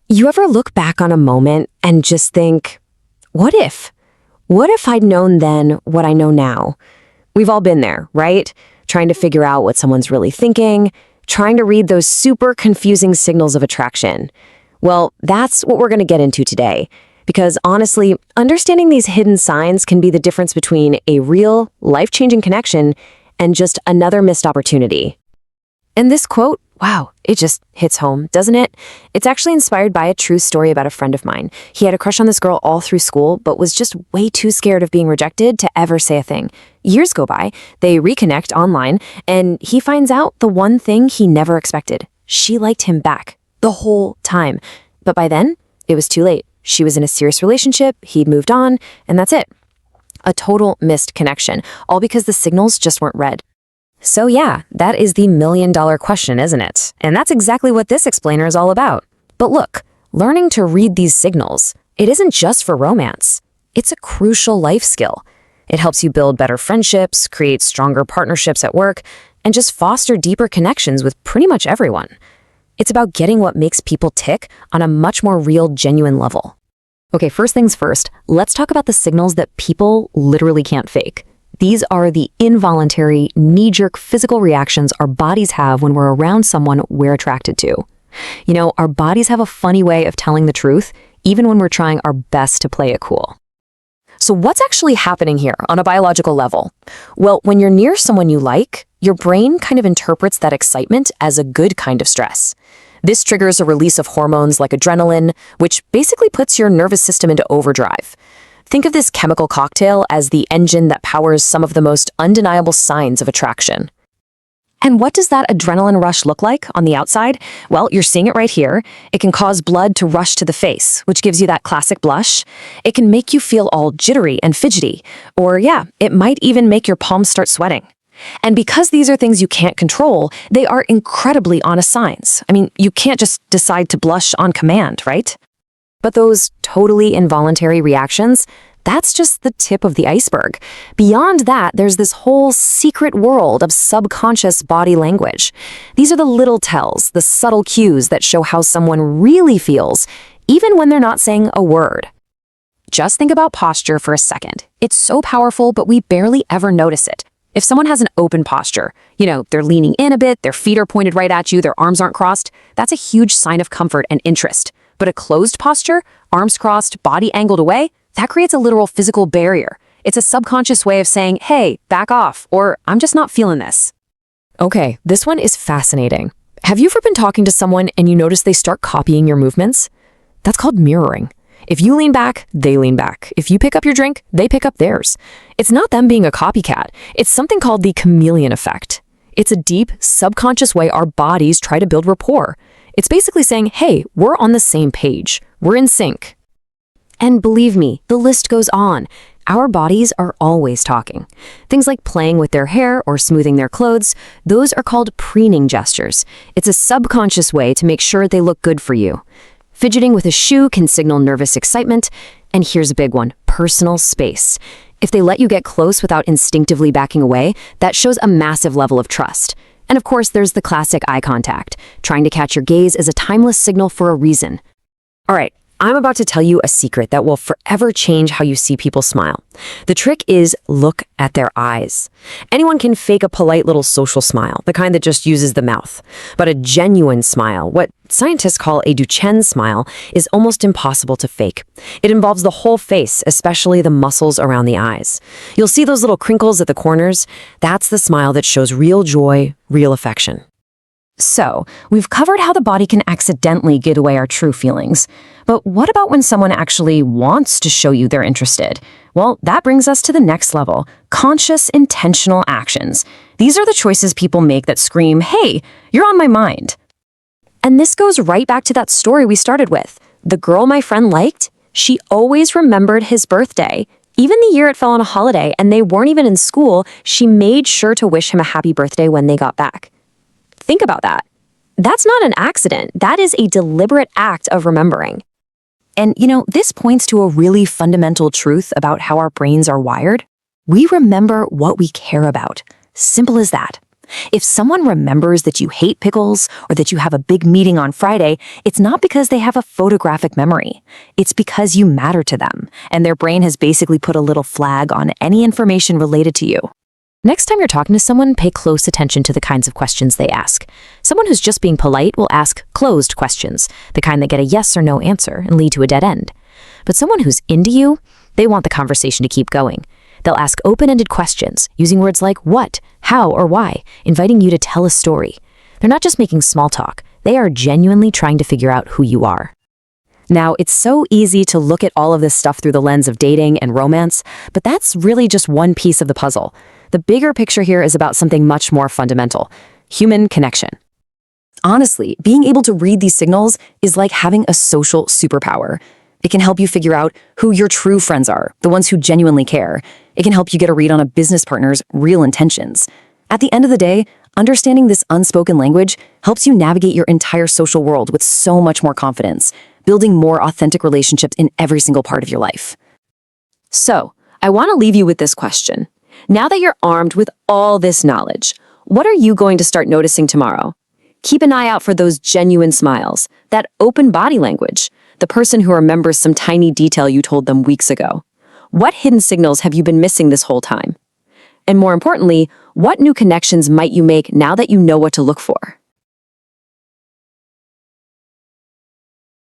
You ever look back on a moment and just think, what if? What if I'd known then what I know now? We've all been there, right? Trying to figure out what someone's really thinking, trying to read those super confusing signals of attraction. Well, that's what we're going to get into today. Because honestly, understanding these hidden signs can be the difference between a real, life-changing connection and just another missed opportunity. And this quote, wow, it just hits home, doesn't it? It's actually inspired by a true story about a friend of mine. He had a crush on this girl all through school, but was just way too scared of being rejected to ever say a thing. Years go by, they reconnect online, and he finds out the one thing he never expected. She liked him back, the whole time. But by then, it was too late. She was in a serious relationship, he'd moved on, and that's it. A total missed connection, all because the signals just weren't read. So yeah, that is the million-dollar question, isn't it? And that's exactly what this explainer is all about. But look, learning to read these signals, it isn't just for romance. It's a crucial life skill. It helps you build better friendships, create stronger partnerships at work, and just foster deeper connections with pretty much everyone. It's about getting what makes people tick on a much more real, genuine level. Okay, first things first, let's talk about the signals that people literally can't fake. These are the involuntary, knee-jerk physical reactions our bodies have when we're around someone we're attracted to. You know, our bodies have a funny way of telling the truth, even when we're trying our best to play it cool. So what's actually happening here on a biological level? Well, when you're near someone you like, your brain kind of interprets that excitement as a good kind of stress. This triggers a release of hormones like adrenaline, which basically puts your nervous system into overdrive. Think of this chemical cocktail as the engine that powers some of the most undeniable signs of attraction. And what does that adrenaline rush look like on the outside? Well, you're seeing it right here. It can cause blood to rush to the face, which gives you that classic blush. It can make you feel all jittery and fidgety. Or yeah, it might even make your palms start sweating. And because these are things you can't control, they are incredibly honest signs. I mean, you can't just decide to blush on command, right? But those totally involuntary reactions, that's just the tip of the iceberg. Beyond that, there's this whole secret world of subconscious body language. These are the little tells, the subtle cues that show how someone really feels, even when they're not saying a word. Just think about posture for a second. It's so powerful, but we barely ever notice it. If someone has an open posture, you know, they're leaning in a bit, their feet are pointed right at you, their arms aren't crossed, that's a huge sign of comfort and interest. But a closed posture, arms crossed, body angled away, that creates a literal physical barrier. It's a subconscious way of saying, hey, back off, or I'm just not feeling this. Okay, this one is fascinating. Have you ever been talking to someone and you notice they start copying your movements? That's called mirroring. If you lean back, they lean back. If you pick up your drink, they pick up theirs. It's not them being a copycat. It's something called the chameleon effect. It's a deep, subconscious way our bodies try to build rapport. It's basically saying, hey, we're on the same page. We're in sync. And believe me, the list goes on. Our bodies are always talking. Things like playing with their hair or smoothing their clothes, those are called preening gestures. It's a subconscious way to make sure they look good for you. Fidgeting with a shoe can signal nervous excitement. And here's a big one, personal space. If they let you get close without instinctively backing away, that shows a massive level of trust. And of course, there's the classic eye contact. Trying to catch your gaze is a timeless signal for a reason. All right, I'm about to tell you a secret that will forever change how you see people smile. The trick is look at their eyes. Anyone can fake a polite little social smile, the kind that just uses the mouth. But a genuine smile, what scientists call a Duchenne smile, is almost impossible to fake. It involves the whole face, especially the muscles around the eyes. You'll see those little crinkles at the corners. That's the smile that shows real joy, real affection. So, we've covered how the body can accidentally give away our true feelings. But what about when someone actually wants to show you they're interested? Well, that brings us to the next level, conscious, intentional actions. These are the choices people make that scream, hey, you're on my mind. And this goes right back to that story we started with. The girl my friend liked, she always remembered his birthday. Even the year it fell on a holiday and they weren't even in school, she made sure to wish him a happy birthday when they got back. Think about that. That's not an accident. That is a deliberate act of remembering. And, you know, this points to a really fundamental truth about how our brains are wired. We remember what we care about. Simple as that. If someone remembers that you hate pickles or that you have a big meeting on Friday, it's not because they have a photographic memory. It's because you matter to them, and their brain has basically put a little flag on any information related to you. Next time you're talking to someone, pay close attention to the kinds of questions they ask. Someone who's just being polite will ask closed questions, the kind that get a yes or no answer and lead to a dead end. But someone who's into you, they want the conversation to keep going. They'll ask open-ended questions, using words like what, how, or why, inviting you to tell a story. They're not just making small talk. They are genuinely trying to figure out who you are. Now, it's so easy to look at all of this stuff through the lens of dating and romance, but that's really just one piece of the puzzle. The bigger picture here is about something much more fundamental: human connection. Honestly, being able to read these signals is like having a social superpower. It can help you figure out who your true friends are, the ones who genuinely care. It can help you get a read on a business partner's real intentions. At the end of the day, understanding this unspoken language helps you navigate your entire social world with so much more confidence, building more authentic relationships in every single part of your life. So, I want to leave you with this question. Now that you're armed with all this knowledge, what are you going to start noticing tomorrow? Keep an eye out for those genuine smiles, that open body language, the person who remembers some tiny detail you told them weeks ago. What hidden signals have you been missing this whole time? And more importantly, what new connections might you make now that you know what to look for?